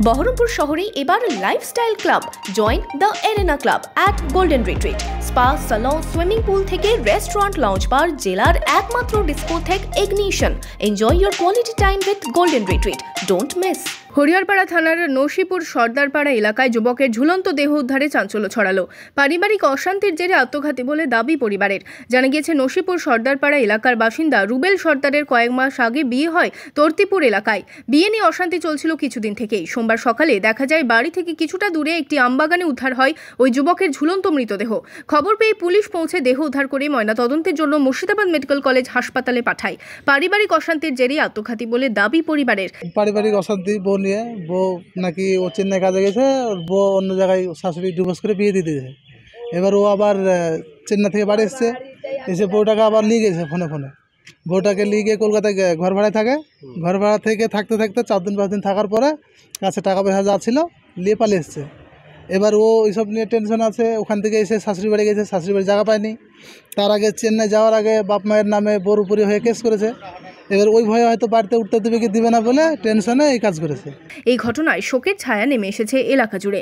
বহরমপুর শহরে এবার lifestyle club, join the arena club at golden retreat. Spa, salon, swimming pool থেকে restaurant, launch বার, জেলার একমাত্র discotheque ignition. Enjoy your quality time with golden retreat. Don't miss. Hariharpara থানার নসিপুর সর্দারপাড়া এলাকায় যুবকের ঝুলন্ত দেহ উদ্ধারে চাঞ্চল্য ছড়ালো। পারিবারিক অশান্তির জেরে আত্মঘাতী বলে দাবি পরিবারের। জানা গিয়েছে, নসিপুর সর্দারপাড়া এলাকার বাসিন্দা রুবেল সর্দারের কয়েক মাস আগে বিয়ে হয় তর্তিপুর এলাকায়। বিয়ে নিয়ে অশান্তি চলছিল কিছুদিন থেকেই। সোমবার সকালে দেখা যায় বাড়ি থেকে কিছুটা দূরে একটি আমবাগানে উদ্ধার হয় ওই যুবকের ঝুলন্ত মৃতদেহ। খবর পেয়ে পুলিশ পৌঁছে দেহ উদ্ধার করে ময়নাতদন্তের জন্য মুর্শিদাবাদ মেডিকেল কলেজ হাসপাতালে পাঠায়। পারিবারিক অশান্তির জেরে আত্মঘাতী বলে দাবি পরিবারের। পারিবারিক অশান্তি, বউ নিয়ে। বউ নাকি ও চেন্নাই কাজে গেছে, ওর বউ অন্য জায়গায় শাশুড়ি ডিভোর্স করে বিয়ে দিতে যায়। এবার ও আবার চেন্নাই থেকে বাড়ি এসে বউটাকে আবার নিয়ে গেছে ফোনে। বউটাকে নিয়ে গিয়ে কলকাতায় ঘর ভাড়ায় থাকে। ঘর ভাড়া থেকে থাকতে 4-5 দিন থাকার পরে কাছে টাকা পয়সা যা ছিল নিয়ে পালিয়ে এসছে। এবার ও এইসব নিয়ে টেনশন আছে। ওখান থেকে এসে শাশুড়ি বাড়ি গেছে, শাশুড়ি বাড়ি জায়গা পায়নি। তার আগে চেন্নাই যাওয়ার আগে বাপ মায়ের নামে বোর উপরে হয়ে কেস করেছে। এবার ওই ভয়ে হয়তো বাড়িতে উঠতে দেবে কি দিবে না বলে টেনশনে এই কাজ করেছে। এই ঘটনায় শোকের ছায়া নেমে এসেছে এলাকা জুড়ে।